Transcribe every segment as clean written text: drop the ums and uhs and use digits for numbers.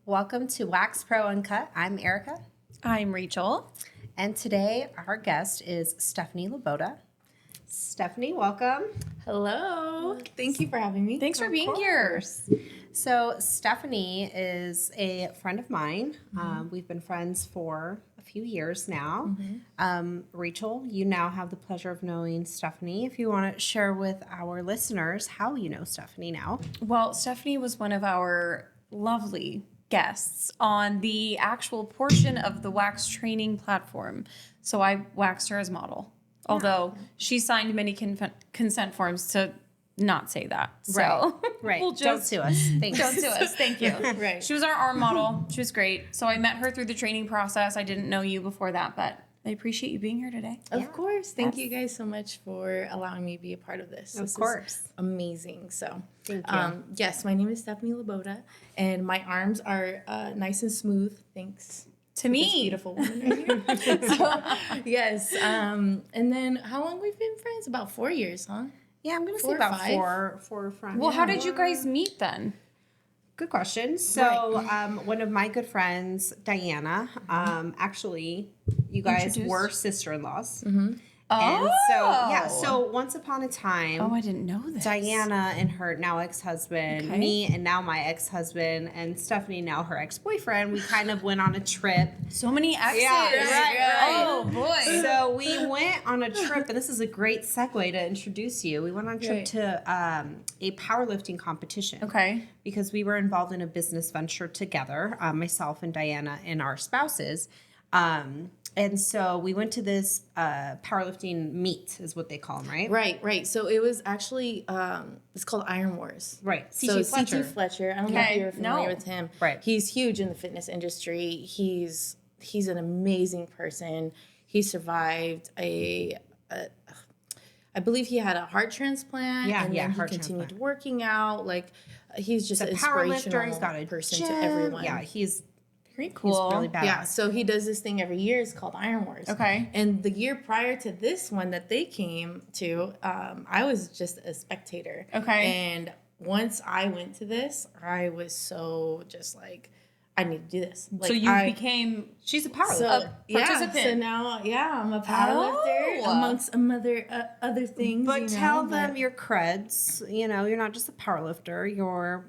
Welcome to Wax Pro Uncut. I'm Erica, I'm Rachel. and today our guest is Stephanie Loboda. Stephanie, welcome. Hello. Thank you for having me. Thanks for being here. So Stephanie is a friend of mine. We've been friends for a few years now. Rachel, you now have the pleasure of knowing Stephanie. If you want to share with our listeners how you know Stephanie now. Well, Stephanie was one of our lovely guests on the actual portion of the wax training platform. So I waxed her as model, although she signed many consent forms to not say that. So Right. we'll Don't just sue us. Thanks. don't sue us. Thank you. Right. She was our arm model. She was great. So I met her through the training process. I didn't know you before that, but I appreciate you being here today. Of course. Thank you guys so much for allowing me to be a part of this. Of course. Is amazing. So, Thank you. Yes, my name is Stephanie Loboda, and my arms are nice and smooth. Thanks To this me. beautiful woman right here. So, yes. And then how long we've been friends? About 4 years, huh? Yeah, I'm going to say 4 or about 5. four friends. Well, how did you guys meet then? Good question. So, one of my good friends, Diana, actually, you guys Introduced? were sister-in-laws. Oh. And so once upon a time, Oh, I didn't know this. Diana and her now ex-husband, Okay. me and now my ex-husband, and Stephanie, now her ex-boyfriend, we kind of went on a trip. So many exes. right. Oh, boy. So we went on a trip, and this is a great segue to introduce you. We went on a trip Right. to a powerlifting competition. Okay. Because we were involved in a business venture together, myself and Diana and our spouses. And so we went to this powerlifting meet, is what they call them, right? Right. So it was actually, it's called Iron Wars. Right. So C.T. Fletcher. C.T. Fletcher, I don't know if Okay. you're familiar No. with him. Right. He's huge in the fitness industry. He's an amazing person. He survived I believe he had a heart transplant. Yeah, and yeah, then he heart continued transplant. working out. Like, he's just He's an a power inspirational lifter. He's got a person gym. to everyone. Yeah, he's Very cool. really badass. Yeah, so he does this thing every year. It's called Iron Wars. Okay. And the year prior to this one that they came to, I was just a spectator. Okay. And once I went to this, I was so just like, I need to do this. Like, So you I, became She's a power so lifter. yeah. participant. So now, I'm a powerlifter Oh. amongst other things. But you know, tell them your creds. You know, you're not just a power lifter. You're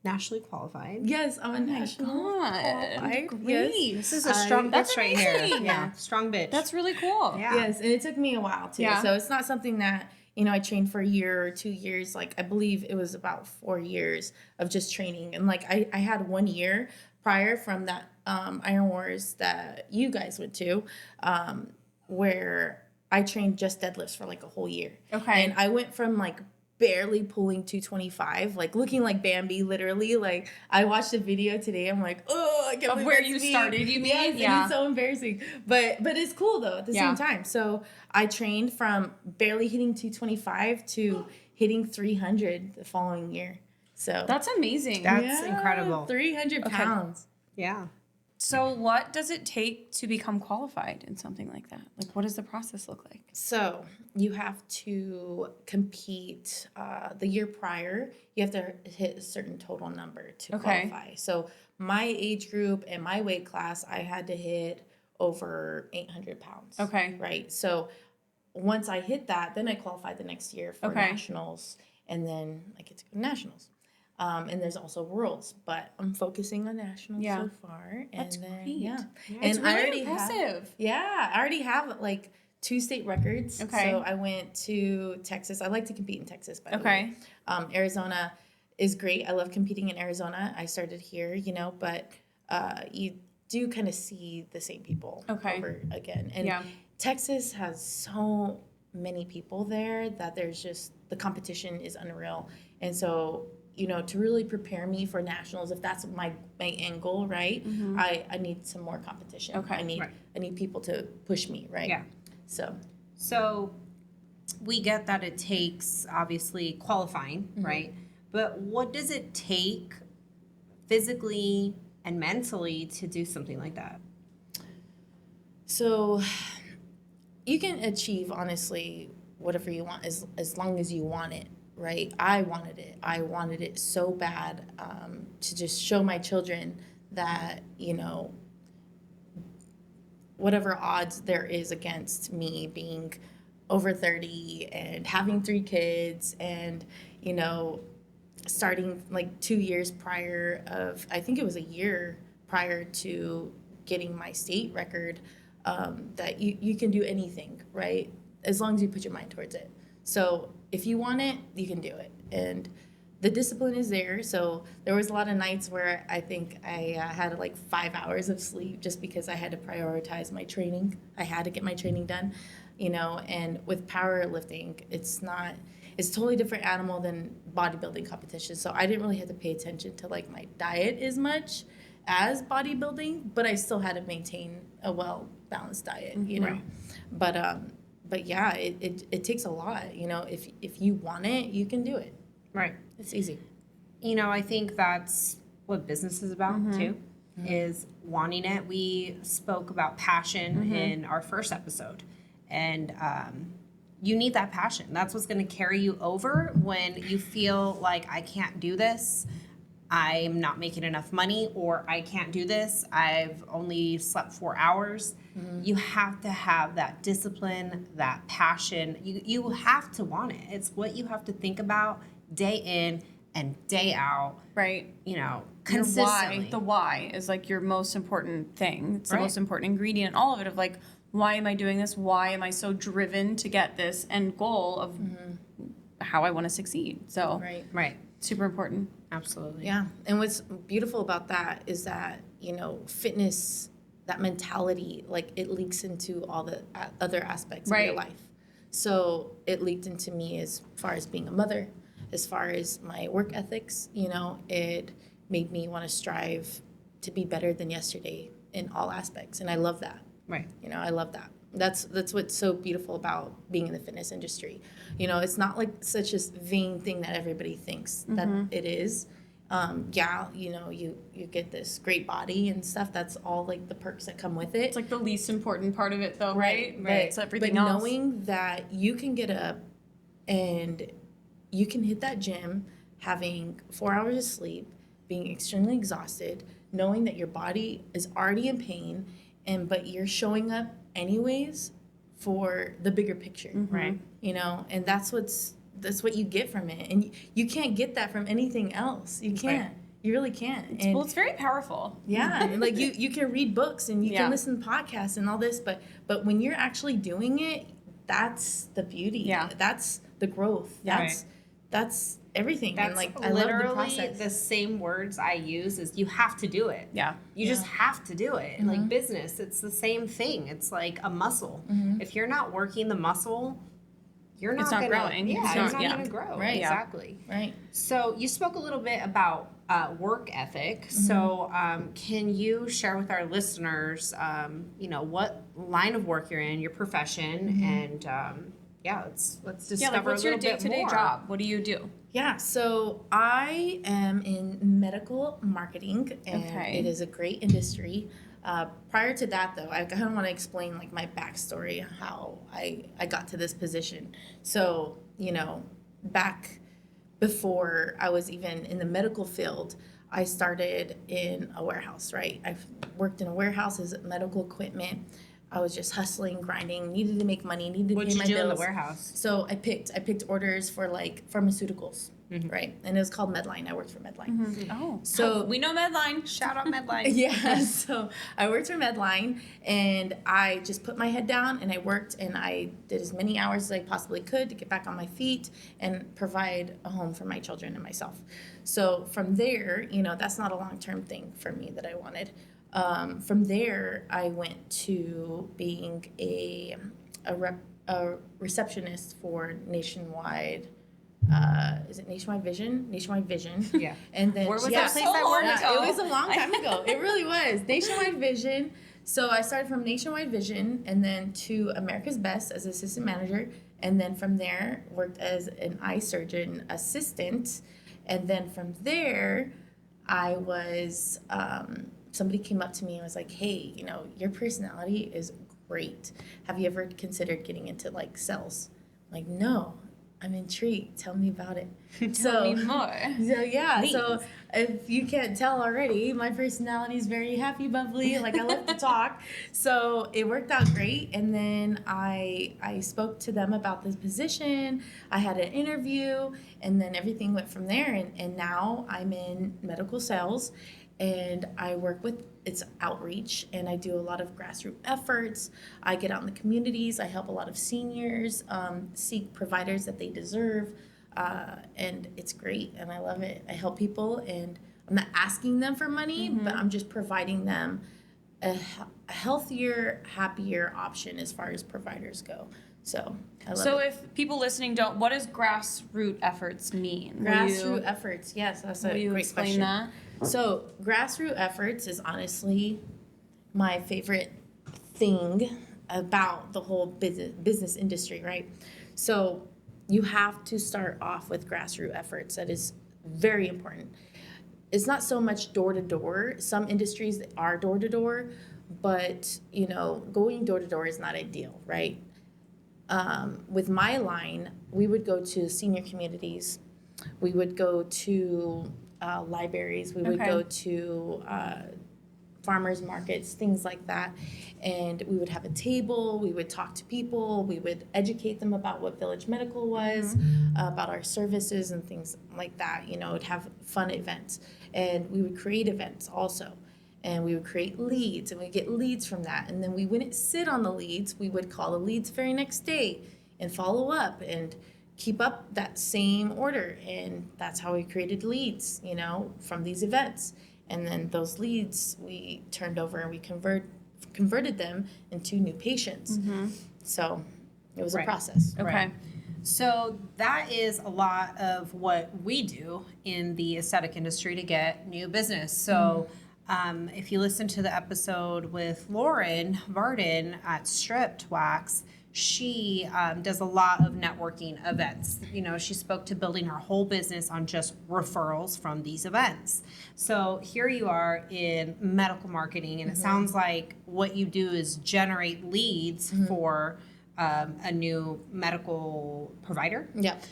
nationally qualified. Yes, I'm a national qualified. Great. Yes. This is a strong That's bitch right here. amazing. Yeah, strong bitch. That's really cool. yeah. Yes, and it took me a while too. Yeah. So it's not something that, I trained for a year or 2 years. Like, I believe it was about 4 years of just training. And like, I had 1 year prior from that Iron Wars that you guys went to, where I trained just deadlifts for like a whole year. Okay. And I went from like barely pulling 225, like looking like Bambi, literally. Like, I watched a video today. I'm like, oh, I can't Of believe where that's you me. started, you mean? Yes, and Yeah. it's so embarrassing. But it's cool though at the Yeah. same time. So I trained from barely hitting 225 to hitting 300 the following year. So That's amazing. That's incredible. 300 pounds. Yeah. So what does it take to become qualified in something like that? Like, what does the process look like? So you have to compete the year prior. You have to hit a certain total number to Okay. qualify. So my age group and my weight class, I had to hit over 800 pounds. Okay. Right. So once I hit that, then I qualified the next year for Okay. nationals, and then I get to go to nationals. And there's also worlds, but I'm focusing on nationals Yeah. so far. And That's then, great. yeah. It's And I really already impressive. I already have like 2 state records. Okay. So I went to Texas. I like to compete in Texas, by the Okay. way. Arizona is great. I love competing in Arizona. I started here, but you do kind of see the same people Okay. over again. And Yeah. Texas has so many people there that there's just, the competition is unreal. And so, to really prepare me for nationals, if that's my end goal, right? I need some more competition. Okay. I need people to push me, right? Yeah. So we get that it takes obviously qualifying, right? But what does it take physically and mentally to do something like that? So you can achieve, honestly, whatever you want as long as you want it, right? I wanted it. I wanted it so bad to just show my children that, whatever odds there is against me being over 30 and having 3 kids and, starting like 2 years prior of, I think it was a year prior to getting my state record, that you can do anything, right? As long as you put your mind towards it. So if you want it, you can do it. And the discipline is there. So there was a lot of nights where I think I had like 5 hours of sleep just because I had to prioritize my training. I had to get my training done, and with powerlifting, it's totally different animal than bodybuilding competition. So I didn't really have to pay attention to like my diet as much as bodybuilding, but I still had to maintain a well-balanced diet, Right. But yeah, it takes a lot, if you want it, you can do it. Right. It's easy. I think that's what business is about too, is wanting it. We spoke about passion in our first episode, and you need that passion. That's what's going to carry you over when you feel like I can't do this, I'm not making enough money, or I can't do this, I've only slept 4 hours. You have to have that discipline, that passion. You have to want it. It's what you have to think about day in and day out. Right. Consistently. The why is like your most important thing. It's the Right. most important ingredient in all of it, of like, why am I doing this? Why am I so driven to get this end goal of how I want to succeed? So Right. super important. Absolutely. Yeah. And what's beautiful about that is that, fitness, that mentality, like it leaks into all the other aspects of your Right. life. So it leaked into me as far as being a mother, as far as my work ethics, it made me want to strive to be better than yesterday in all aspects. And I love that. Right. I love that. That's what's so beautiful about being in the fitness industry. It's not like such a vain thing that everybody thinks that it is. You get this great body and stuff. That's all like the perks that come with it. It's like the least important part of it, though, right? But, It's everything but else. knowing that you can get up and you can hit that gym having 4 hours of sleep, being extremely exhausted, knowing that your body is already in pain, but you're showing up anyways for the bigger picture, Right. And that's what you get from it, and you can't get that from anything else. You can't. Right. You really can't. And Well, it's very powerful. yeah, and like you can read books and you Yeah. can listen to podcasts and all this, but when you're actually doing it, that's the beauty. Yeah. That's the growth. Yeah. That's everything. That's and like I love the literally process. the same words I use is you have to do it. Yeah. You just have to do it. Like business, it's the same thing. It's like a muscle. If you're not working the muscle, you're not, It's not gonna, growing. Yeah, It's it's not- not yeah. going to grow. Right. Yeah. Exactly. Right. So you spoke a little bit about work ethic. So can you share with our listeners, what line of work you're in, your profession, and let's discover Yeah, like what's a your little bit day-to-day more. job? What do you do? Yeah, so I am in medical marketing, and Okay. it is a great industry. Prior to that, though, I kind of want to explain like my backstory, how I got to this position. So, back before I was even in the medical field, I started in a warehouse, right? I've worked in a warehouse as medical equipment. I was just hustling, grinding, needed to make money, needed to What'd pay you my do bills. in the warehouse? So I picked orders for like pharmaceuticals, right? And it was called Medline. I worked for Medline. Oh. So We know Medline. Shout out Medline. yeah, so I worked for Medline, and I just put my head down and I worked, and I did as many hours as I possibly could to get back on my feet and provide a home for my children and myself. So from there, that's not a long-term thing for me that I wanted. From there, I went to being a receptionist for Nationwide. Is it Nationwide Vision? Nationwide Vision. Yeah. And then Where was yeah, that place I worked? it was a long time ago. It really was. Nationwide Vision. So I started from Nationwide Vision and then to America's Best as assistant manager. And then from there, worked as an eye surgeon assistant. And then from there, I was, somebody came up to me and was like, hey, your personality is great. Have you ever considered getting into like sales? I'm like, no. I'm intrigued. Tell me about it. Tell me more. So yeah, Please. so if you can't tell already, my personality is very happy, bubbly. Like I love to talk. So it worked out great. And then I spoke to them about this position. I had an interview, and then everything went from there. And now I'm in medical sales, and I work with it's outreach, and I do a lot of grassroots efforts. I get out in the communities. I help a lot of seniors seek providers that they deserve. And it's great, and I love it. I help people, and I'm not asking them for money, but I'm just providing them a healthier, happier option as far as providers go. So I love So it. if people listening don't, what does grassroots efforts mean? Grassroots efforts, yes, that's a will you great explain question. that? So grassroots efforts is honestly my favorite thing about the whole business industry, right? So you have to start off with grassroots efforts. That is very important. It's not so much door to door. Some industries are door to door, but going door to door is not ideal, right? With my line, we would go to senior communities, we would go to libraries, we would Okay. go to farmers markets, things like that. And we would have a table, we would talk to people, we would educate them about what Village Medical was, about our services and things like that. Would have fun events. And we would create events also. And we would create leads, and we'd get leads from that. And then we wouldn't sit on the leads, we would call the leads very next day and follow up and keep up that same order. And that's how we created leads, from these events. And then those leads we turned over, and we converted them into new patients. So it was a Right. process. Okay. Right. So that is a lot of what we do in the aesthetic industry to get new business. So if you listen to the episode with Lauren Varden at Stripped Wax, she does a lot of networking events. She spoke to building her whole business on just referrals from these events. So here you are in medical marketing, and it sounds like what you do is generate leads for a new medical provider. Yep.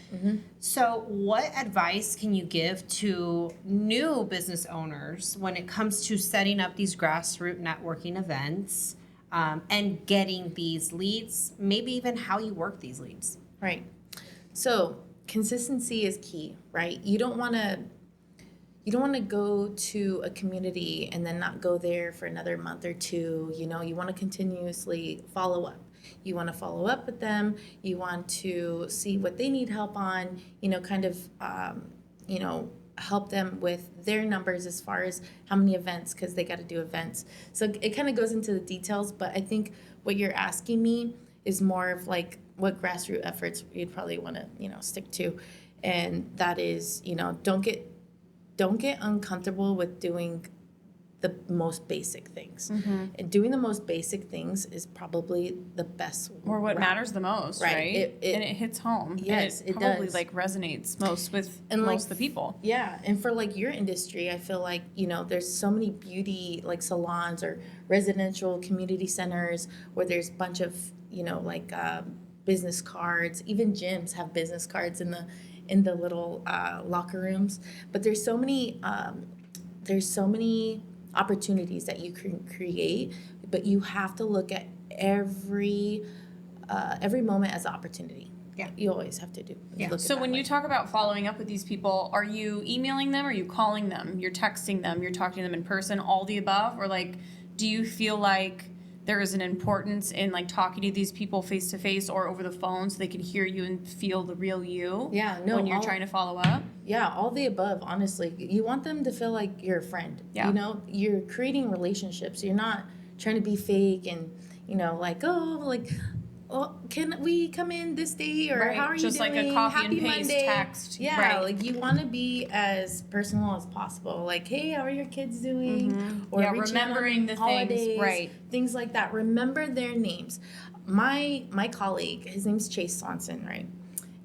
So what advice can you give to new business owners when it comes to setting up these grassroots networking events and getting these leads, maybe even how you work these leads? Right. So consistency is key, right? You don't want to go to a community and then not go there for another month or two. You want to continuously follow up. You want to follow up with them. You want to see what they need help on, help them with their numbers as far as how many events, because they got to do events. So it kind of goes into the details, but I think what you're asking me is more of like what grassroots efforts you'd probably want to, stick to. And that is, don't get uncomfortable with doing the most basic things. And doing the most basic things is probably the best Or what route. matters the most, right? It And it hits home. Yes, and it probably does. resonates most with And, most of the people. Yeah, and for your industry, I feel like, there's so many beauty salons or residential community centers where there's a bunch of, business cards. Even gyms have business cards in the little locker rooms. But there's so many opportunities that you can create, but you have to look at every moment as an opportunity. Yeah. You always have to do. Yeah. Look at So that when way. you talk about following up with these people, are you emailing them? Are you calling them? You're texting them? You're talking to them in person? All the above? Or do you feel like there is an importance in talking to these people face to face or over the phone so they can hear you and feel the real you? Yeah, no, When you're trying to follow up? Yeah, all the above, honestly. You want them to feel like you're a friend. Yeah. You're creating relationships. You're not trying to be fake and, can we come in this day, or Right, how are just you like a doing? copy Happy and paste Monday. text. Yeah, Right. you want to be as personal as possible. Like, hey, how are your kids doing? Or Yeah, reaching out on remembering the things, holidays, right. things like that. Remember their names. My colleague, his name's Chase Swanson, right?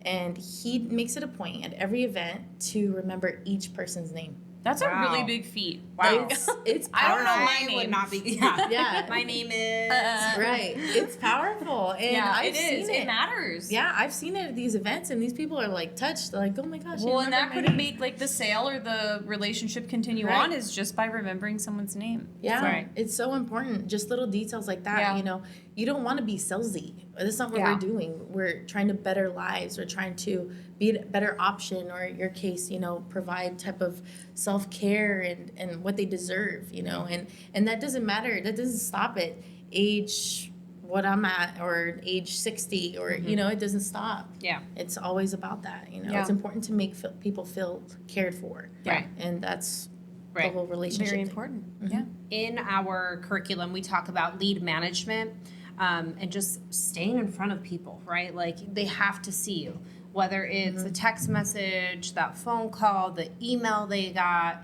And he makes it a point at every event to remember each person's name. That's a really Wow. big feat. Wow. It's I don't know powerful. my I name. would not be. Yeah. Yeah. My name is. Right. It's powerful. And Yeah, I've it is. seen It matters. Yeah, I've seen it at these events, and these people are like touched. They're like, oh my gosh. I Well, and remember that my could name. make like the sale or the relationship continue Right. on is just by remembering someone's name. Yeah, Right. it's so important. Just little details like that. Yeah. You know, you don't want to be salesy. That's not what Yeah. we're doing. We're trying to better lives. We're trying to be a better option, or in your case, you know, provide type of self-care and what they deserve, you know, and that doesn't matter. That doesn't stop at age what I'm at or age 60 or, you know, it doesn't stop. Yeah. It's always about that, you know. Yeah. It's important to make people feel cared for. Right. And that's Right. the whole relationship Very thing. important. Mm-hmm. Yeah. In our curriculum, we talk about lead management and just staying in front of people, right? Like they have to see you, whether it's a text message, that phone call, the email they got.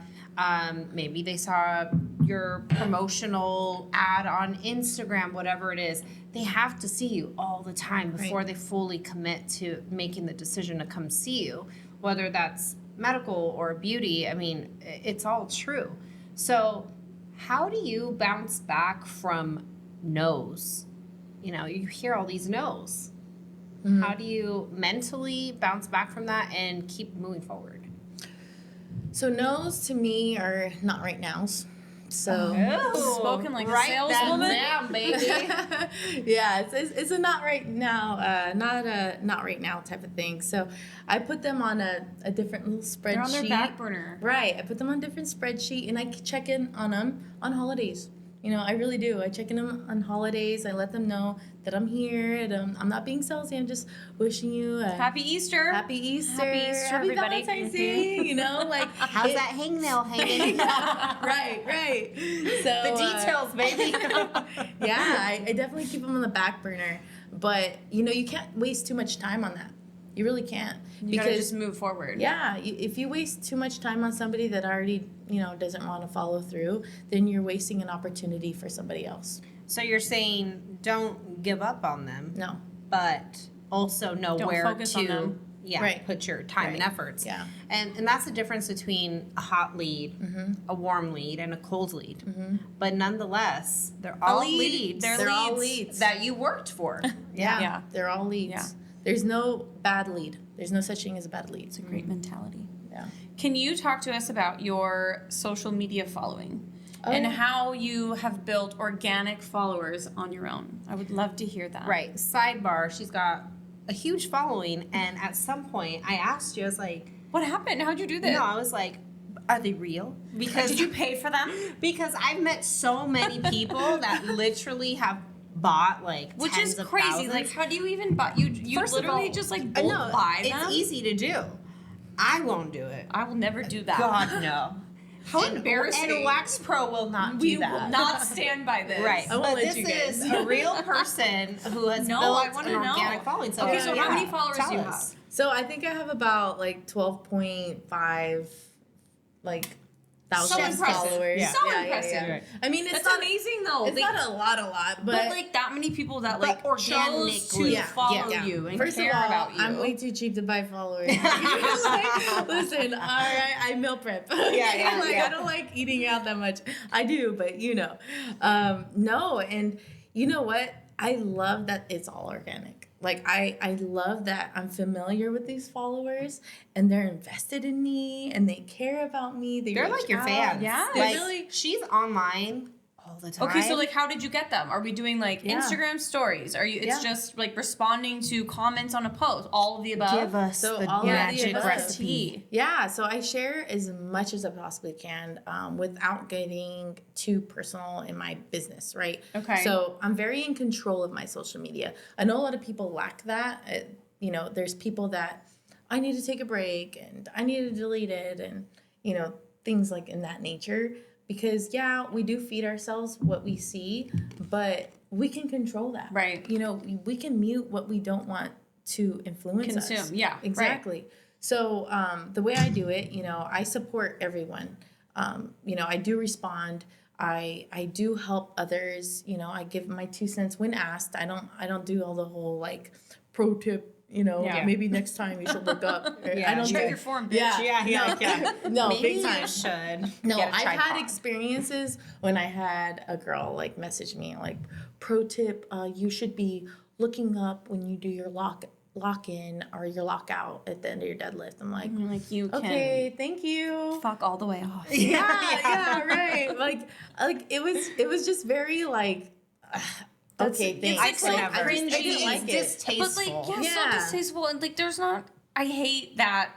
Maybe they saw your promotional ad on Instagram, whatever it is. They have to see you all the time before they fully commit to making the decision to come see you, whether that's medical or beauty. I mean, it's all true. So, how do you bounce back from no's? You know, you hear all these no's. How do you mentally bounce back from that and keep moving forward? So no's to me are not right nows. So Spoken like a write saleswoman. that down, baby. yeah, it's a not right now, not a not right now type of thing. So I put them on a different little spreadsheet. They're on their back burner. Right. I put them on a different spreadsheet, and I check in on them on holidays. You know, I really do. I check in them on holidays. I let them know that I'm here. And, I'm not being salesy. I'm just wishing you a Happy Easter. Happy Easter. Happy Easter, everybody. Valentine's Day. You know, like How's that hangnail hanging? right. So The details, baby. yeah, I definitely keep them on the back burner. But you know, you can't waste too much time on that. You really can't. You gotta just move forward. Yeah, if you waste too much time on somebody that already, you know, doesn't want to follow through, then you're wasting an opportunity for somebody else. So you're saying don't give up on them, No. but also know Don't where focus to on them. Right. put your time and Right. efforts. Yeah. And that's the difference between a hot lead, a warm lead, and a cold lead. But nonetheless, they're all lead, leads. they're They're all leads. leads. that you worked for. Yeah. Yeah. They're all leads. Yeah. There's no bad lead. There's no such thing as a bad lead. It's a great mentality. Yeah. Can you talk to us about your social media following Oh, and yeah. how you have built organic followers on your own? I would love to hear that. Right. Sidebar, she's got a huge following, and at some point I asked you, I was like, What happened? How'd you do this? no, I was like, are they real? Because Did you pay for them? because I've met so many people that literally have bought like Which tens is of crazy. thousands. Like, how do you even buy? You First of literally all, just like I bulk know, buy them. it's easy to do. I won't do it. I will never do that. God no. How embarrassing. And Wax Pro will not We do that. will not stand by this. Right. I won't But let this you guys. is a real person who has No, built I wanna an know. organic following. So Okay, so how yeah, many followers tell do you us. have? So I think I have about like 12.5 like So thousand impressive. followers. Yeah. So impressive. Right. I mean, it's That's not amazing though. It's Like, not a lot, but like that many people that like But chose organically. to Yeah, follow yeah. you and First care of all, about you. I'm way too cheap to buy followers. Like, listen, all right, I meal prep. yeah, Like, yeah. I don't like eating out that much. I do, but you know, no. And you know what? I love that it's all organic. Like I love that I'm familiar with these followers and they're invested in me and they care about me. They're reach like your out. fans. Yeah. They Like, really. she's online all the time. Okay, so like how did you get them? Are we doing like Yeah. Instagram stories? Are you it's Yeah. just like responding to comments on a post? All of the above? give us So the all of the magic above. recipe. Yeah, so I share as much as I possibly can without getting too personal in my business, right? Okay. So I'm very in control of my social media. I know a lot of people lack that. You know, there's people that I need to take a break and I need to delete it and, you know, things like in that nature. Because, yeah, we do feed ourselves what we see, but we can control that. Right. You know, we can mute what we don't want to influence us. Consume, yeah, right. Exactly. So the way I do it, you know, I support everyone. You know, I do respond. I do help others. You know, I give my 2 cents when asked. I don't do all the whole like pro tip. You know, Yeah. maybe next time you should look up. Yeah. I don't Check think- your form, bitch. Yeah. No, Maybe big you time. should. No, get a I've had tripod. experiences when I had a girl like message me like, pro tip, you should be looking up when you do your lock in or your lockout at the end of your deadlift. I'm like, Like you can okay, thank you. fuck all the way off. Yeah, right. Like it was just very like, okay, thanks. I could never. I didn't like It's it. But like, distasteful. yeah, Yeah. so distasteful, and like, there's not. I hate that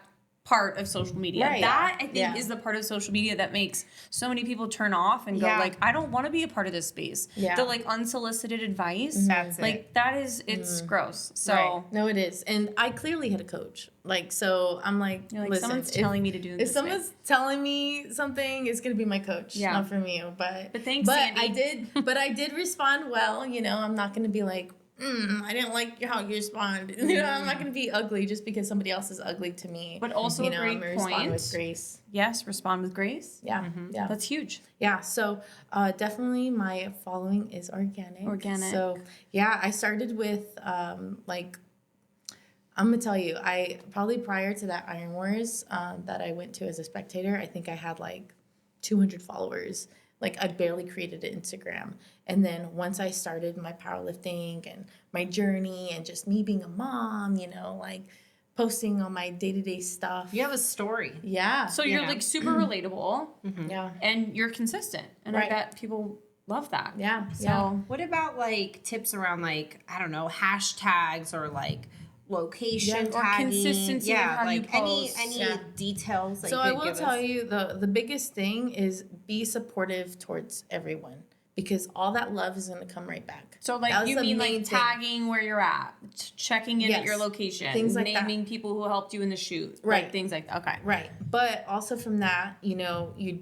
part of social media. Right. That I think Yeah. is the part of social media that makes so many people turn off and go Yeah. like, I don't want to be a part of this space. Yeah. The like unsolicited advice. That's like it. that is it's gross. So Right. No, it is, and I clearly had a coach. Like, so I'm like, you're like, listen, someone's if- telling me to do If this. someone's telling me something, it's gonna be my coach, Yeah. not from you. But thanks, Sandy. I did respond well. You know, I'm not gonna be like, I didn't like how you responded. You know, I'm not gonna be ugly just because somebody else is ugly to me. But also you a know, great I'm gonna respond point. with grace. Yes, respond with grace. Yeah, yeah, That's huge. yeah. So definitely, my following is organic. Organic. So yeah, I started with like. I'm gonna tell you, I probably prior to that Iron Wars that I went to as a spectator, I think I had like 200 followers. Like I barely created an Instagram. And then once I started my powerlifting and my journey and just me being a mom, you know, like posting on my day-to-day stuff. You have a story. Yeah. So you're Yeah. like super relatable yeah. and you're consistent. And I Right. bet people love that. Yeah. So yeah. What about like tips around like, I don't know, hashtags or like location Yeah, or tagging? consistency of how you like post. any Yeah. details that So you I could will give tell us? you the biggest thing is be supportive towards everyone because all that love is going to come right back. So That like was you the mean main like thing. tagging where you're at, checking in at Yes. your location, Things like that. naming people who helped you in the shoot, Right. Like things like that. Okay. Right. But also from that, you know, you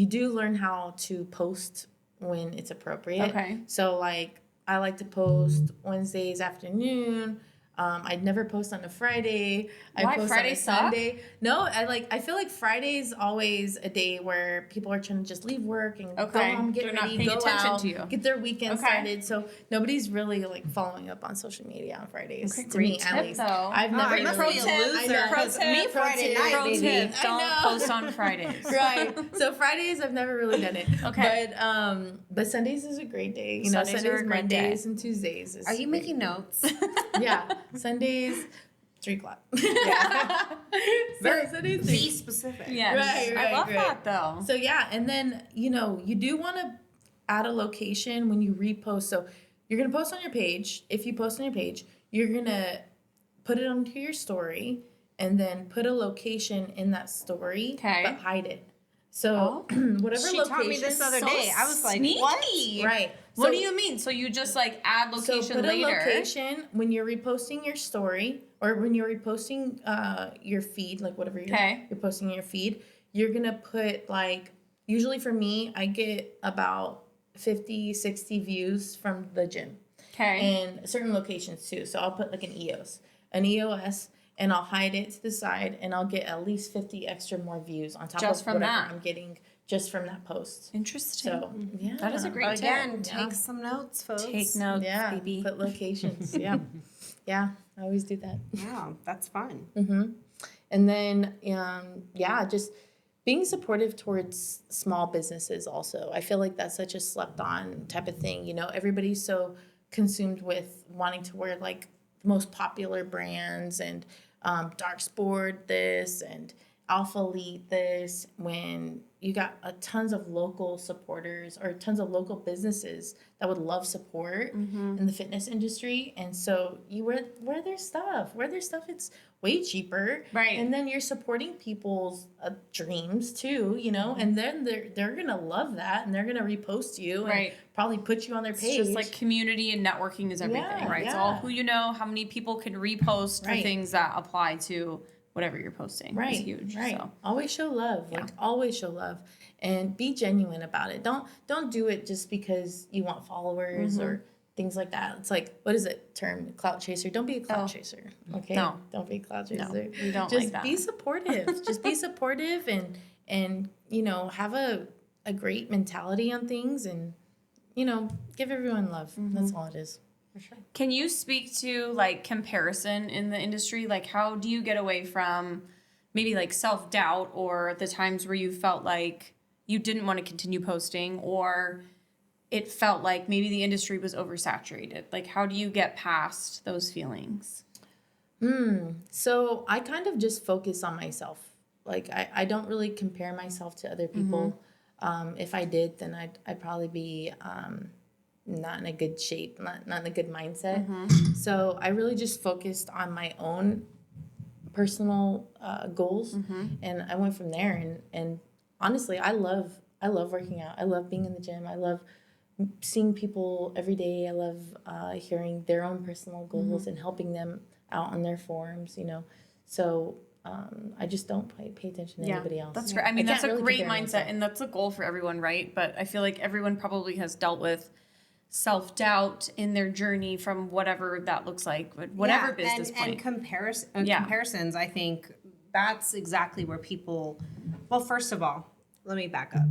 do learn how to post when it's appropriate. Okay. So like I like to post Wednesdays afternoon. I'd never post on a Friday. I Why? post Fridays on a suck? Sunday. No, I feel like Friday's always a day where people are trying to just leave work and go Okay. home, get They're not ready, paying go attention out, to you. get their weekend Okay. started. So nobody's really like following up on social media on Fridays. Okay, to me, great at tip, least. though. I've never I must really. be a I loser. know. Pro tip. Me Friday night, Pro baby. tip: I don't know. post on Fridays. Right. So Fridays I've never really done it. Okay. But Sundays is a great day. You know, Sundays are a great day. Mondays, and Tuesdays. Is Are you great. making notes? Yeah. Sundays, 3:00. Yeah. Very Sundays, Be specific. Yes. Right, I love right. that though. So yeah, and then you know you do want to add a location when you repost. So you're gonna post on your page. If you post on your page, you're gonna put it onto your story and then put a location in that story, Okay. but hide it. So whatever She location. taught me this other So day. I was like, sneaky. what? Right. What So- do you mean? So you just like add location so put later? a location when you're reposting your story or when you're reposting your feed, like whatever you're posting in your feed, you're gonna put like usually for me, I get about 50, 60 views from the gym. Okay. And certain locations too. So I'll put like an EOS, and I'll hide it to the side and I'll get at least 50 extra more views on top Just of from whatever that. I'm getting just from that post. Interesting. So yeah. That is a great Again, tip. take some notes, folks. Take notes, Yeah, baby. put locations. Yeah. Yeah, I always do that. Wow, that's fun. And then, yeah, just being supportive towards small businesses also. I feel like that's such a slept on type of thing. You know, everybody's so consumed with wanting to wear like the most popular brands and Dark Sport this and Alpha Elite this when you got tons of local supporters or tons of local businesses that would love support in the fitness industry. And so you wear their stuff. Wear their stuff. It's way cheaper. Right. And then you're supporting people's dreams too, you know, and then they're going to love that and they're going to repost you and Right. probably put you on their page. It's just like community and networking is everything, Yeah, right? It's yeah. all who you know, how many people can repost for Right. things that apply to whatever you're posting. Right, Is huge. right. So. Always show love. Like always show love, and be genuine about it. Don't do it just because you want followers or things like that. It's like what is it term clout chaser? Don't be a clout chaser. Okay, No. don't be a clout chaser. No, we don't just like that. be supportive. Just be supportive and you know have a great mentality on things and you know give everyone love. That's all it is. For sure. Can you speak to like comparison in the industry? Like how do you get away from maybe like self-doubt or the times where you felt like you didn't want to continue posting or it felt like maybe the industry was oversaturated? Like how do you get past those feelings? So I kind of just focus on myself. Like I don't really compare myself to other people. If I did, then I'd probably be not in a good shape, not in a good mindset. So I really just focused on my own personal goals, and I went from there. And honestly, I love working out. I love being in the gym. I love seeing people every day. I love hearing their own personal goals and helping them out on their forums. So I just don't pay attention to anybody else. That's great. I mean, that's can't a really great compare mindset, myself. and that's a goal for everyone, right? But I feel like everyone probably has dealt with self-doubt in their journey from whatever that looks like, whatever business point. And comparisons, I think that's exactly where people, well, first of all, let me back up.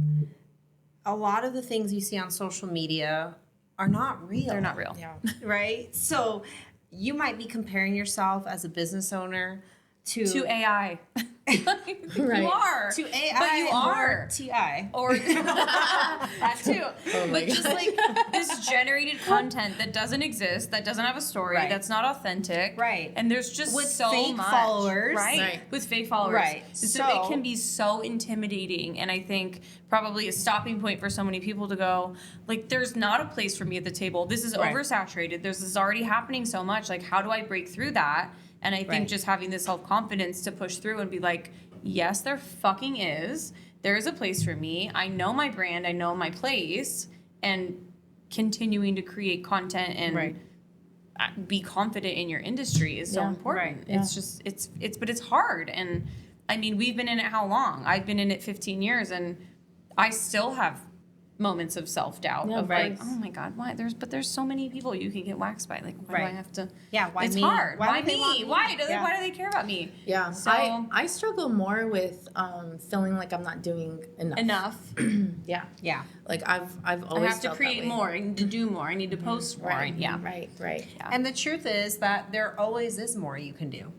A lot of the things you see on social media are not real. They're not real. Yeah. Right? So you might be comparing yourself as a business owner To AI. Right. You are. to AI, But you are. or TI. Or that too. But just like this generated content that doesn't exist, that doesn't have a story, Right. that's not authentic. Right. And there's just With so fake much. followers. Right? With fake followers. Right. So So- it can be so intimidating. And I think probably a stopping point for so many people to go, like, there's not a place for me at the table. This is Right. oversaturated. This is already happening so much. Like, how do I break through that? And I think Right. just having the self-confidence to push through and be like, yes, there fucking is. There is a place for me. I know my brand. I know my place. And continuing to create content and Right. be confident in your industry is so Yeah, important. right, It's just, but it's hard. And I mean, we've been in it how long? I've been in it 15 years and I still have moments of self-doubt Yeah, of right. like, oh my God, why? There's so many people you can get waxed by. Like, why do I Right. have to? Yeah, why it's me? hard. Why Why would they want me? me? Why do Yeah. they care about me? Yeah. So I struggle more with feeling like I'm not doing enough. Yeah. Yeah. Like I've I always have to felt that create way. more. I need to do more. I need to post more. Right. Yeah. Right. Yeah. And the truth is that there always is more you can do.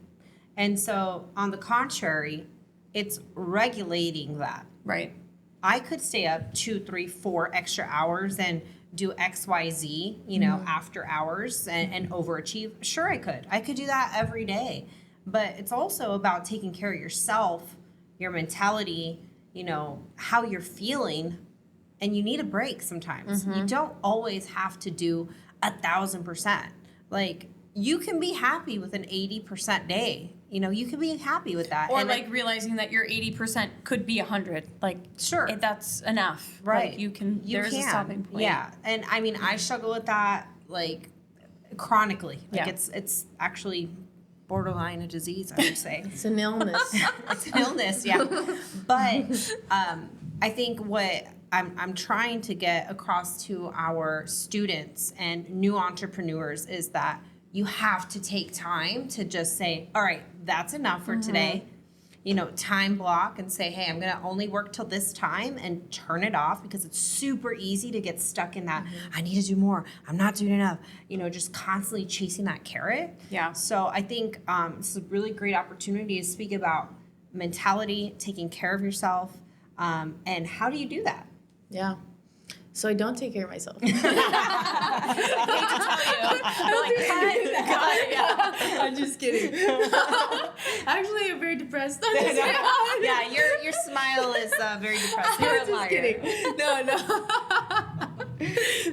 And so, on the contrary, it's regulating that. Right. I could stay up 2, 3, 4 extra hours and do XYZ, after hours and overachieve. Sure, I could. I could do that every day. But it's also about taking care of yourself, your mentality, how you're feeling. And you need a break sometimes. You don't always have to do 1,000%. Like, you can be happy with an 80% day. You can be happy with that. Or And like realizing that your 80% could be 100. Like, Sure. that's enough. Right. Like, you can. There's a stopping point. Yeah. And I mean, I struggle with that like chronically. Like Yeah. it's actually borderline a disease, I would say. It's an illness. It's an illness, yeah. But I think what I'm trying to get across to our students and new entrepreneurs is that you have to take time to just say, all right, that's enough for today. Time block and say, hey, I'm going to only work till this time and turn it off, because it's super easy to get stuck in that. I need to do more. I'm not doing enough. Just constantly chasing that carrot. Yeah. So I think it's a really great opportunity to speak about mentality, taking care of yourself, and how do you do that? Yeah. So I don't take care of myself. I'm just kidding. Actually, I'm very depressed. I'm just kidding. Yeah, your smile is very depressing. You're a Just liar. kidding. No.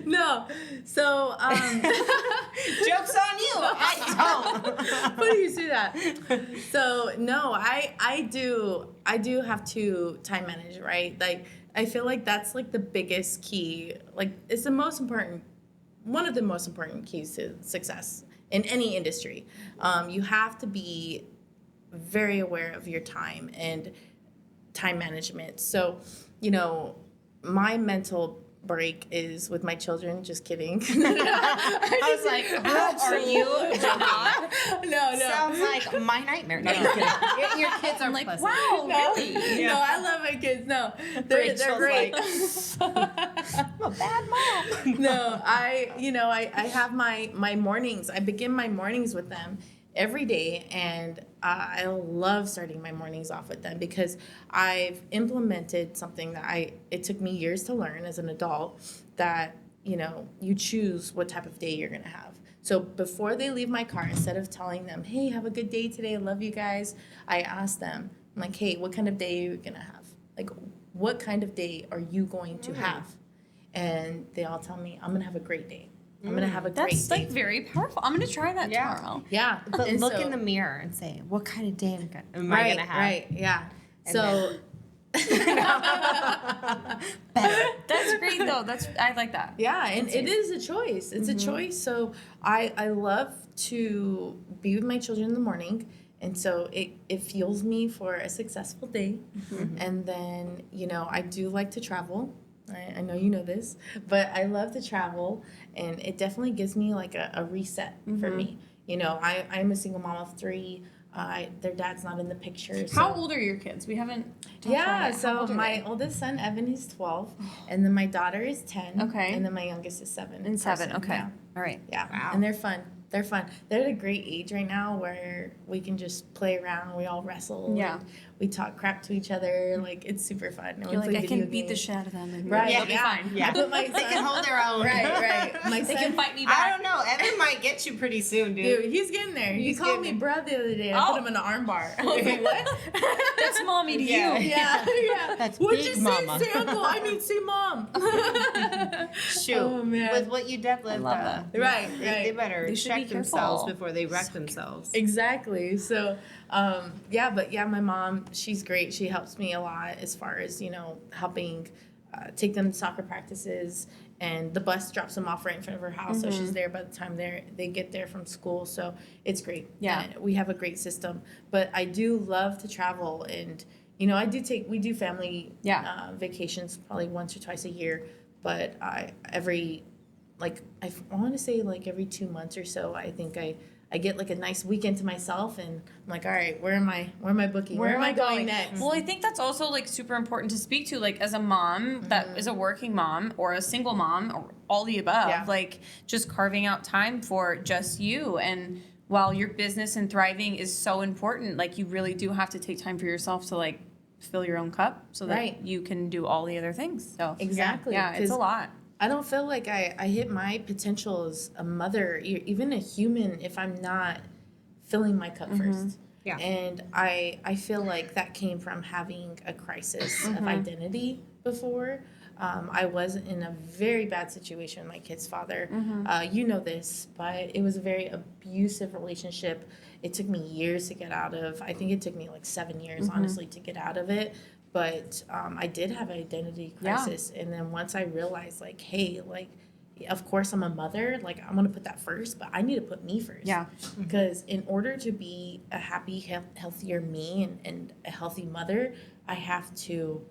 No. So, Joke's on you. I don't. funny you say that. So no, I do have to time manage, right? Like I feel like that's like the biggest key. Like it's the most important, one of the most important keys to success in any industry. You have to be very aware of your time and time management. So, my mental break is with my children. Just kidding. I was like, who are you? No. Sounds like my nightmare. No, just kidding. Your kids are like, pleasant. wow, No, really? no, I love my kids. No, they're great. I'm a bad mom. No, I have my mornings. I begin my mornings with them every day, and I love starting my mornings off with them because I've implemented something that it took me years to learn as an adult, that you choose what type of day you're gonna have. So before they leave my car, instead of telling them, hey, have a good day today, I love you guys, I ask them, I'm like, hey, what kind of day are you gonna have? Like, what kind of day are you going to have? And they all tell me, I'm gonna have a great day. I'm gonna have a great That's day. like very powerful. I'm gonna try that Yeah. tomorrow. Yeah, But and look so- in the mirror and say, what kind of day am I right, going to have? right, yeah. And So Better. That's great though. I like that. yeah, and it is a choice. It's a choice. So I love to be with my children in the morning, and so it fuels me for a successful day. And then I do like to travel. I know you know this, but I love to travel, and it definitely gives me like a reset for me. I'm a single mom of 3. Their dad's not in the picture. So. How old are your kids? We haven't. talked about Yeah, it. How so old are my they? oldest son Evan is 12, and then my daughter is 10. Okay. And then my youngest is 7. And 7. person. Okay. Yeah. All right. Yeah. Wow. And they're fun. They're fun. They're at a great age right now where we can just play around. We all wrestle. Yeah. And we talk crap to each other. Like, it's super fun. And we You're play like, I can video beat the games. shit out of them. And Right. They'll be yeah. fine. Yeah. But my They son, can hold their own. Right. My They son, can fight me I back. don't know. Evan might get you pretty soon, dude. dude, he's getting there. He He's called me getting bruh the other day. I Oh. put him in an arm bar. I was like, what? That's mommy to Yeah. you. Yeah. That's What'd big you mama. say uncle? I mean, say mom. Shoot. Oh, man. With what you deadlift, love that. Right, They right. better They should check be themselves careful. before they wreck themselves. Exactly. So, my mom, she's great. She helps me a lot as far as, helping take them to soccer practices, and the bus drops them off right in front of her house. So she's there by the time they get there from school. So it's great. Yeah. And we have a great system, but I do love to travel, and, we do family vacations probably once or twice a year, but I want to say like every 2 months or so, I think I get like a nice weekend to myself, and I'm like, all right, where am I booking? Where am I going next? Well, I think that's also like super important to speak to, like as a mom that is a working mom or a single mom or all the above, Yeah. like just carving out time for just you. And while your business and thriving is so important, like you really do have to take time for yourself to like fill your own cup so that Right. you can do all the other things. So Exactly. yeah, it's a 'Cause lot. I don't feel like I hit my potential as a mother, even a human, if I'm not filling my cup first. Yeah. And I feel like that came from having a crisis of identity before. I was in a very bad situation with my kid's father. You know this, but it was a very abusive relationship. It took me years to get out of. I think it took me like 7 years, honestly, to get out of it. But I did have an identity crisis. And then once I realized, like, hey, like, of course I'm a mother. Like, I'm going to put that first, but I need to put me first. Yeah. Because in order to be a happy, healthier me and a healthy mother, I have to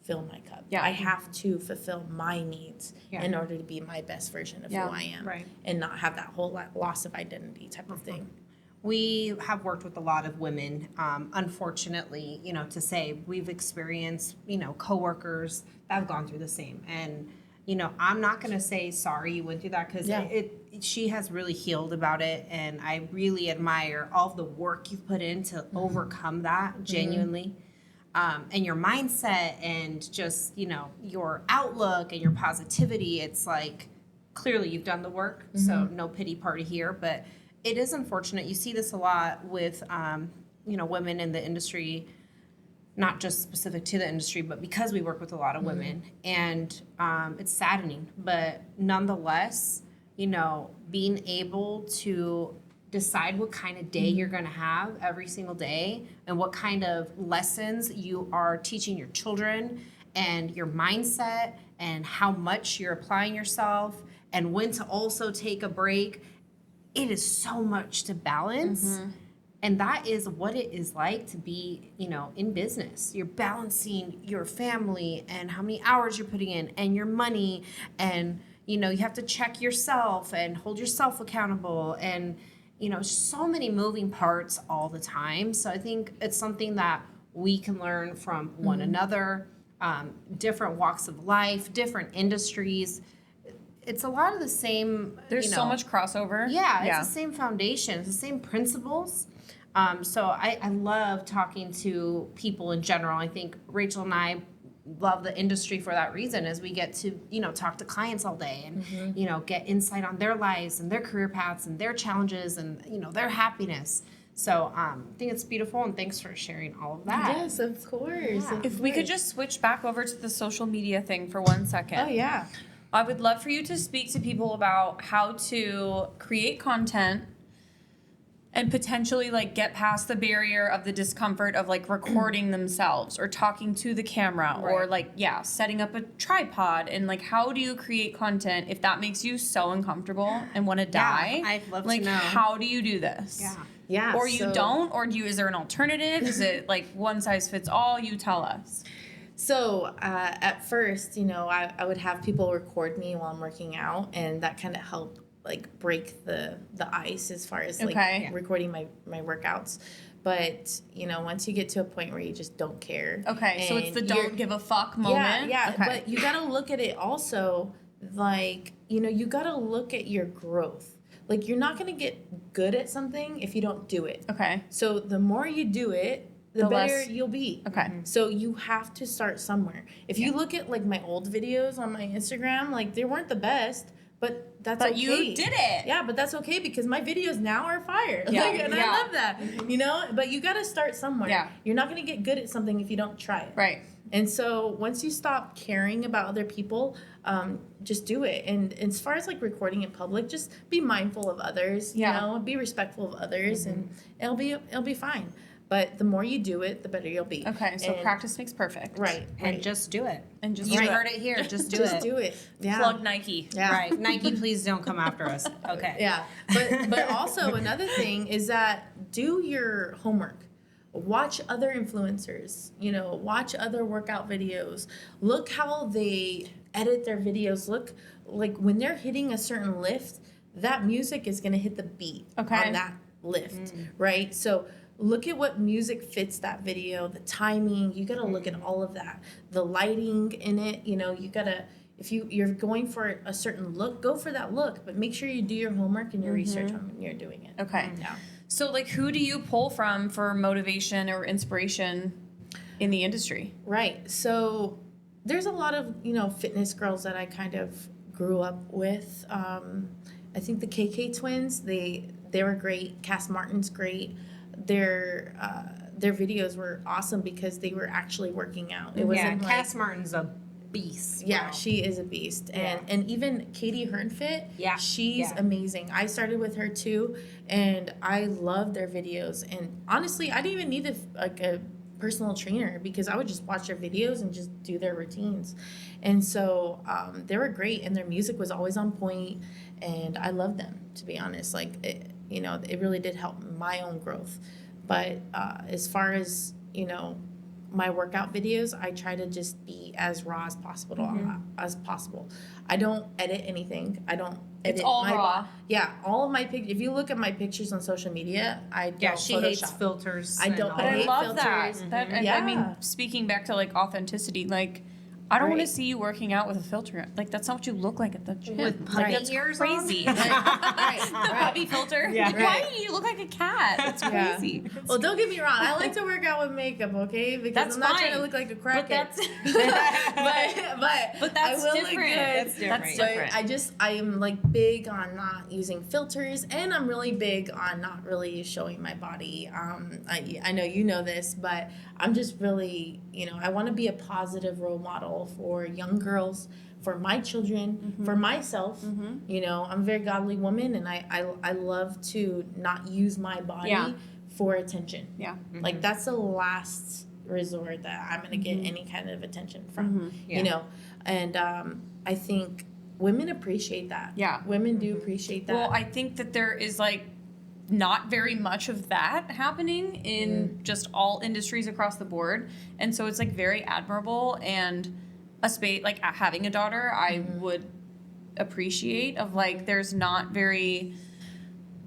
fill my cup. Yeah. I have to fulfill my needs Yeah. in order to be my best version of Yeah. who I am. Right. And not have that whole loss of identity type of thing. We have worked with a lot of women. Unfortunately, to say we've experienced, coworkers that have gone through the same. And, I'm not going to say sorry you went through that, because Yeah. she has really healed about it. And I really admire all of the work you've put in to overcome that genuinely. And your mindset and just, your outlook and your positivity. It's like, clearly you've done the work. So no pity party here, but it is unfortunate. You see this a lot with, women in the industry, not just specific to the industry, but because we work with a lot of women. And it's saddening. But nonetheless, being able to decide what kind of day you're going to have every single day and what kind of lessons you are teaching your children and your mindset and how much you're applying yourself and when to also take a break. It is so much to balance. And that is what it is like to be, in business. You're balancing your family and how many hours you're putting in and your money, and you have to check yourself and hold yourself accountable, and so many moving parts all the time. So I think it's something that we can learn from one another, different walks of life, different industries. It's a lot of the same. There's so much crossover. Yeah, it's the same foundation, it's the same principles. So I love talking to people in general. I think Rachel and I love the industry for that reason, as we get to talk to clients all day and get insight on their lives and their career paths and their challenges and their happiness. So I think it's beautiful, and thanks for sharing all of that. Yes, of course. Yeah. If we could just switch back over to the social media thing for 1 second. Oh yeah. I would love for you to speak to people about how to create content and potentially like get past the barrier of the discomfort of like recording themselves or talking to the camera or Right. like setting up a tripod, and like how do you create content if that makes you so uncomfortable and want to die? I'd love to like know. how do you do this? Yeah. Yeah. Or you so- don't, or is there an alternative? Is it like one size fits all? You tell us. So at first, I would have people record me while I'm working out, and that kind of helped like break the ice as far as like Okay. recording my workouts. But once you get to a point where you just don't care. Okay, so it's the and you're- don't give a fuck moment. Yeah, Okay. but you got to look at it also like, you got to look at your growth. Like you're not going to get good at something if you don't do it. Okay. So the more you do it, the The better less- you'll be. Okay. So you have to start somewhere. If you look at like my old videos on my Instagram, like they weren't the best, but that's But okay. you did it. Yeah, but that's okay because my videos now are fire. Yeah, Like, and yeah. I love that. But you got to start somewhere. Yeah. You're not going to get good at something if you don't try it. Right. And so once you stop caring about other people, just do it. And as far as like recording in public, just be mindful of others. Yeah. Be respectful of others, and it'll be fine. But the more you do it, the better you'll be. Okay, so And- practice makes perfect. Right. And just do it. And just You do it. heard it here. Just do just it. do it. Yeah. Plug Nike. Yeah. Right. Nike, please don't come after us. Okay. Yeah. But also another thing is that do your homework. Watch other influencers, watch other workout videos. Look how they edit their videos. Look, like when they're hitting a certain lift, that music is going to hit the beat Okay. on that lift, right? So look at what music fits that video, the timing. You got to look at all of that. The lighting in it, you got to, if you're going for a certain look, go for that look, but make sure you do your homework and your research on when you're doing it. Okay. Yeah. So like who do you pull from for motivation or inspiration in the industry? Right. So there's a lot of, fitness girls that I kind of grew up with. I think the KK twins, they were great. Cass Martin's great. Their videos were awesome because they were actually working out. It wasn't like, Cass Martin's a beast. yeah, Wow. she is a beast. And even Katie Hernfit, Yeah, she's yeah. amazing. I started with her too, and I love their videos. And honestly, I didn't even need a personal trainer because I would just watch their videos and just do their routines. And so they were great, and their music was always on point, and I loved them, to be honest. Like, it really did help my own growth. But as far as, my workout videos, I try to just be as raw as possible. I don't edit anything. I don't edit It's all my raw. Yeah, all of my pictures. If you look at my pictures on social media, I don't Yeah, she Photoshop. hates filters. I and don't- all But I hate that. love that. filters. That I Yeah. mean, speaking back to like authenticity, like I don't want to Right. see you working out with a filter. Like that's not what you look like at the gym. With Like puppy that's ears crazy. on? the right. puppy filter. Yeah. Why Right. do you look like a cat? That's Yeah. crazy. Well, don't get me wrong. I like to work out with makeup, okay? Because That's I'm not trying to fine. look like a But crackhead. that's but that's I will different. look good. That's different. That's But different. I am like big on not using filters, and I'm really big on not really showing my body. I know you know this, but I'm just really, I want to be a positive role model for young girls, for my children, for myself. I'm a very godly woman, and I love to not use my body Yeah. for attention. Yeah. Like that's the last resort that I'm gonna get any kind of attention from. Yeah. And I think women appreciate that. Yeah. Women do appreciate that. Well, I think that there is like not very much of that happening in just all industries across the board. And so it's like very admirable, and a space like having a daughter, I would appreciate of like, there's not very,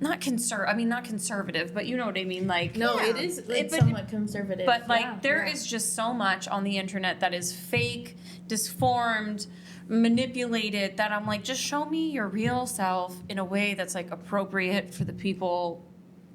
not conservative, but you know what I mean? Like, No, Yeah. it is like But- somewhat conservative. but like yeah, there yeah. is just so much on the internet that is fake, disformed, manipulated, that I'm like, just show me your real self in a way that's like appropriate for the people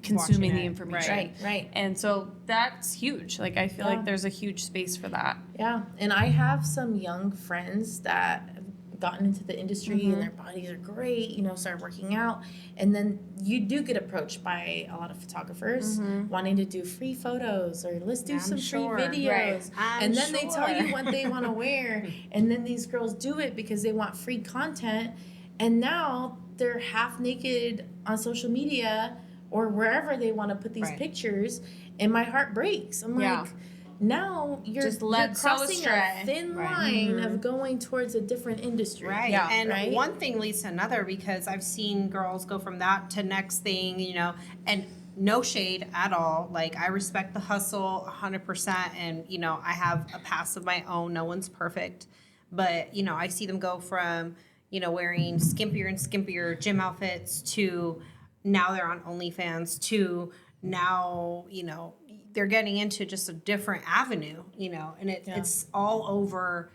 consuming Watching the it, information. Right. And so that's huge. Like I feel Yeah. like there's a huge space for that. Yeah, and I have some young friends that have gotten into the industry Mm-hmm. and their bodies are great, you know, start working out. And then you do get approached by a lot of photographers Mm-hmm. wanting to do free photos or let's do I'm some sure. free videos. Right. I'm And then they tell sure. you what they want to wear. And then these girls do it because they want free content. And now they're half naked on social media or wherever they want to put these Right. pictures. And my heart breaks. I'm Yeah. like, now you're, Just you're led so crossing astray. a thin Right. line of going towards a different industry. Right. Yeah. And Right? one thing leads to another, because I've seen girls go from that to next thing, you know, and no shade at all. Like, I respect the hustle 100%. And, you know, I have a past of my own. No one's perfect. But, you know, I see them go from, you know, wearing skimpier and skimpier gym outfits to now they're on OnlyFans to now, you know, they're getting into just a different avenue, you know, and it's all over,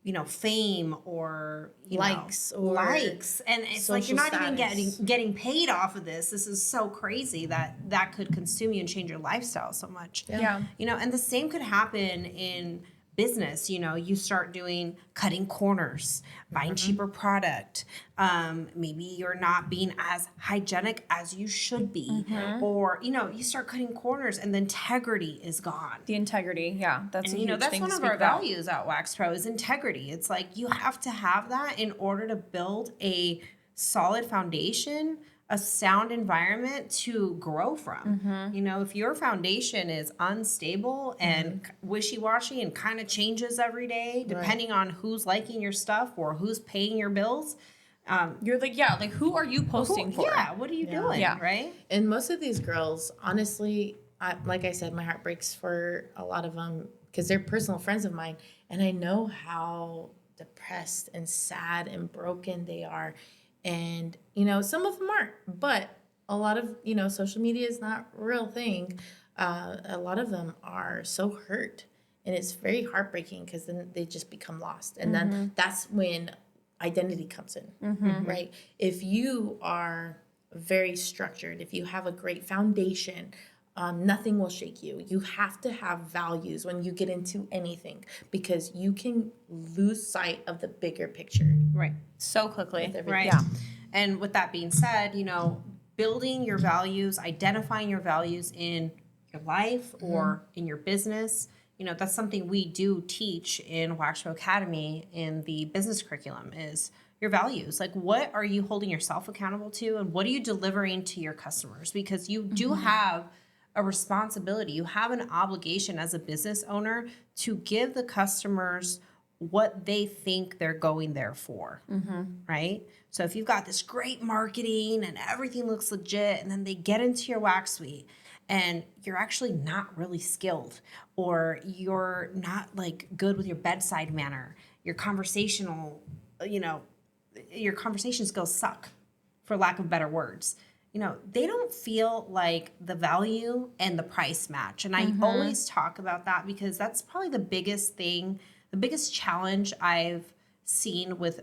you know, fame or Likes or likes, and it's like you're not social even status. getting paid off of this. This is so crazy that could consume you and change your lifestyle so much. Yeah. You know, and the same could happen in business. You know, you start doing cutting corners, buying cheaper product. Maybe you're not being as hygienic as you should be, or you know, you start cutting corners and the integrity is gone. The integrity, yeah, that's And a you know, huge that's thing one to of speak our about. values at Wax Pro is integrity. It's like you have to have that in order to build a solid foundation, a sound environment to grow from. You know, if your foundation is unstable and wishy-washy and kind of changes every day, depending on who's liking your stuff or who's paying your bills, You're like, yeah, like who are you posting for? yeah, what are you doing, Yeah. right? And most of these girls, honestly, like I said, my heart breaks for a lot of them because they're personal friends of mine. And I know how depressed and sad and broken they are. And, you know, some of them aren't, but a lot of, you know, social media is not a real thing. A lot of them are so hurt. And it's very heartbreaking because then they just become lost. And then that's when identity comes in, right? If you are very structured, if you have a great foundation, nothing will shake you. You have to have values when you get into anything because you can lose sight of the bigger picture. Right. So quickly. everything. Right. Yeah. And with that being said, you know, building your values, identifying your values in your life or in your business, you know, that's something we do teach in Wax Pro Academy in the business curriculum is your values. Like, what are you holding yourself accountable to and what are you delivering to your customers? Because you do have a responsibility. You have an obligation as a business owner to give the customers what they think they're going there for, right? So if you've got this great marketing and everything looks legit, and then they get into your wax suite and you're actually not really skilled, or you're not like good with your bedside manner, your conversational, you know, your conversation skills suck, for lack of better words. You know, they don't feel like the value and the price match. And I always talk about that because that's probably the biggest thing, the biggest challenge I've seen with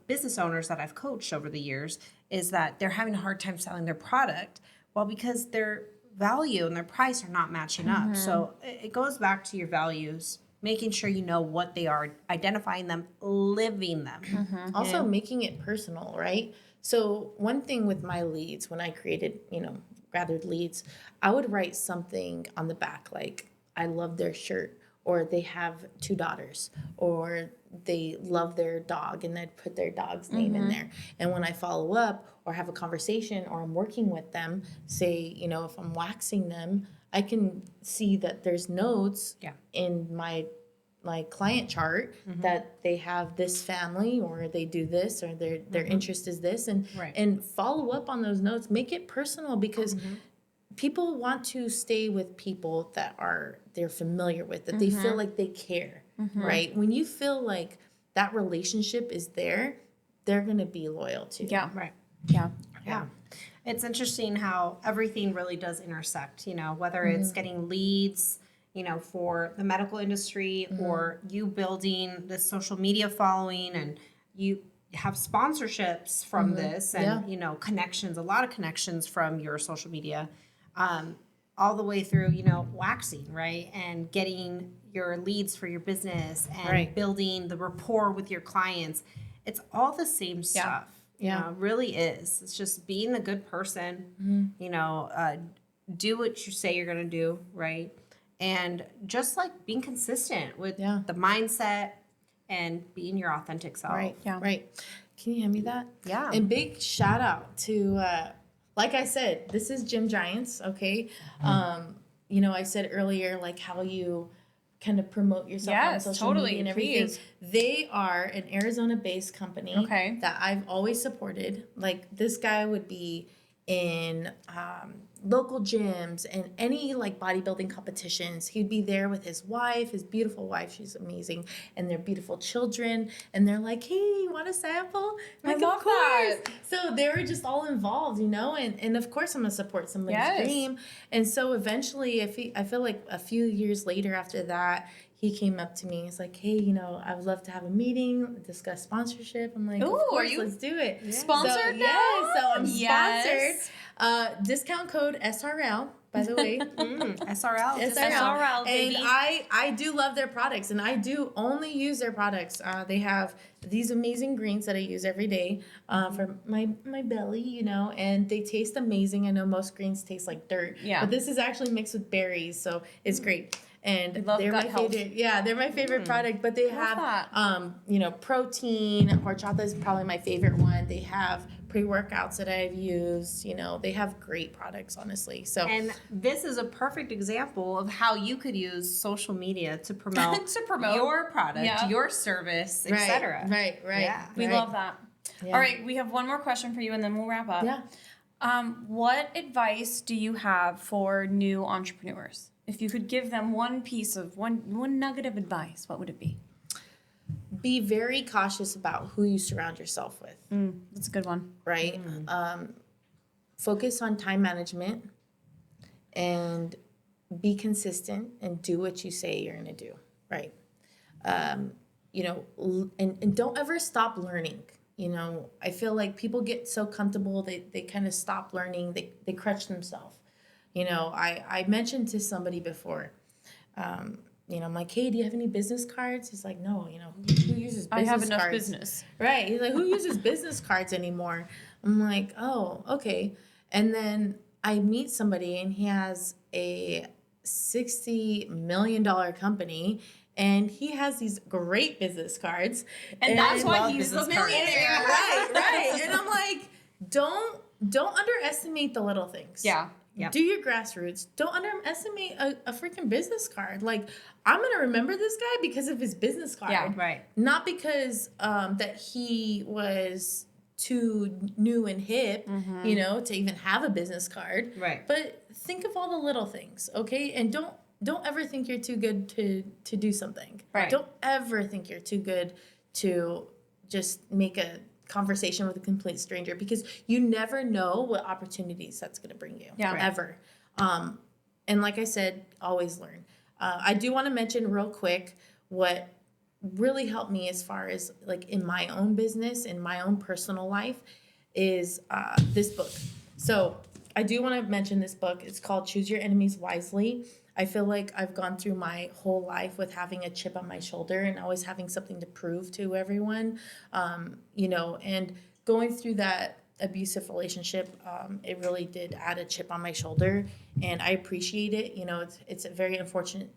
business owners that I've coached over the years is that they're having a hard time selling their product. Well, because their value and their price are not matching up. So it goes back to your values, making sure you know what they are, identifying them, living them. Also making it personal, right? So one thing with my leads, when I created, you know, gathered leads, I would write something on the back like, I love their shirt, or they have 2 daughters, or they love their dog, and I'd put their dog's name in there. And when I follow up or have a conversation or I'm working with them, say, you know, if I'm waxing them, I can see that there's notes in my client chart that they have this family or they do this or their interest is this and Right. and follow up on those notes, make it personal because people want to stay with people that they're familiar with, that they feel like they care, right? When you feel like that relationship is there, they're going to be loyal to you. Yeah. Right. Yeah. Yeah. It's interesting how everything really does intersect, whether it's getting leads, for the medical industry or you building this social media following and you have sponsorships from this and, connections, a lot of connections from your social media, all the way through, waxing, right? And getting your leads for your business and building the rapport with your clients. It's all the same stuff. Yeah. It really is. It's just being a good person, do what you say you're going to do, right? And just like being consistent with the mindset and being your authentic self. Right. Yeah. Right. Can you hand me that? Yeah. And big shout out to, like I said, this is Gym Giants. Okay. I said earlier, like how you kind of promote yourself on social media and everything. Please. They are an Arizona-based company that I've always supported. Like this guy would be in local gyms and any like bodybuilding competitions. He'd be there with his wife, his beautiful wife. She's amazing, and their beautiful children. And they're like, "Hey, you want a sample?" I'm like, love of course. that. So they were just all involved, and of course I'm gonna support somebody's dream. And so eventually, I feel like a few years later after that, he came up to me. He's like, "Hey, I would love to have a meeting, discuss sponsorship." I'm like, Ooh, "Of course, are you let's do it." sponsored now? Yes, so I'm Yes. sponsored. Discount code SRL, by the way. SRL. SRL, And baby. I do love their products, and I do only use their products. They have these amazing greens that I use every day for my belly, and they taste amazing. I know most greens taste like dirt, but this is actually mixed with berries, so it's great. And they're my favorite. Yeah, they're my favorite product. But they have, protein. Horchata is probably my favorite one. They have pre-workouts that I've used. They have great products, honestly. So And this is a perfect example of how you could use social media to promote, your product, your service, etc. Right. Yeah. We love that. All right, we have one more question for you, and then we'll wrap up. Yeah. What advice do you have for new entrepreneurs? If you could give them one nugget of advice, what would it be? Be very cautious about who you surround yourself with. That's a good one. Right? Focus on time management and be consistent and do what you say you're going to do. Right? And don't ever stop learning. I feel like people get so comfortable, they kind of stop learning, they crutch themselves. I mentioned to somebody before, I'm like, "Hey, do you have any business cards?" He's like, "No, who uses business cards?" I have enough business. Right. He's like, "Who uses business cards anymore?" I'm like, "Oh, okay." And then I meet somebody and he has a $60 million company and he has these great business cards. And that's why he's a millionaire. Right. And I'm like, don't underestimate the little things. Yeah. Yep. Do your grassroots. Don't underestimate a freaking business card. Like, I'm going to remember this guy because of his business card. Yeah, right. Not because that he was too new and hip, to even have a business card. Right. But think of all the little things, okay? And don't ever think you're too good to do something. Right. Don't ever think you're too good to just make a conversation with a complete stranger, because you never know what opportunities that's going to bring you. Ever. And like I said, always learn. I do want to mention real quick what really helped me as far as like in my own business, in my own personal life, is this book. So I do want to mention this book. It's called Choose Your Enemies Wisely. I feel like I've gone through my whole life with having a chip on my shoulder and always having something to prove to everyone, and going through that abusive relationship, it really did add a chip on my shoulder, and I appreciate it. It's a very unfortunate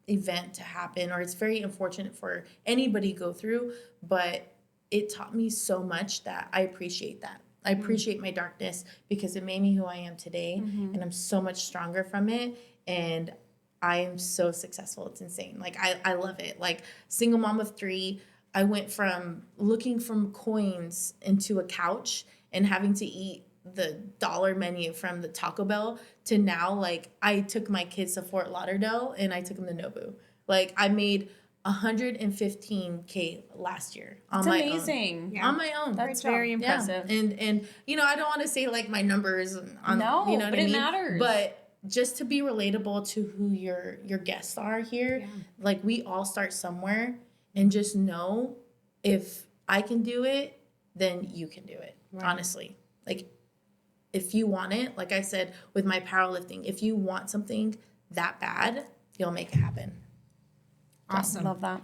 event to happen, or it's very unfortunate for anybody to go through, but it taught me so much that I appreciate that. I appreciate my darkness because it made me who I am today, and I'm so much stronger from it. And I am so successful. It's insane. Like, I love it. Like, single mom of 3, I went from looking from coins into a couch and having to eat the dollar menu from the Taco Bell to now, like, I took my kids to Fort Lauderdale and I took them to Nobu. Like, I made $115K last year on It's my amazing. own. Yeah. On my own. That's Great job. very impressive. Yeah. And you know, I don't want to say like my numbers on, No, you know what but I it mean? matters. But just to be relatable to who your guests are here, Yeah. like we all start somewhere, and just know if I can do it, then you can do it. Right. Honestly. Like if you want it, like I said with my powerlifting, if you want something that bad, you'll make it happen. Awesome. Love that.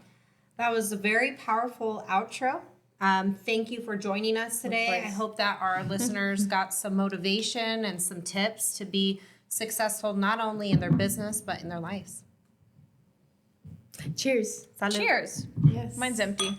That was a very powerful outro. Thank you for joining us today. I course. hope that our listeners got some motivation and some tips to be successful not only in their business but in their lives. Cheers. Salud. Cheers. Yes. Mine's empty.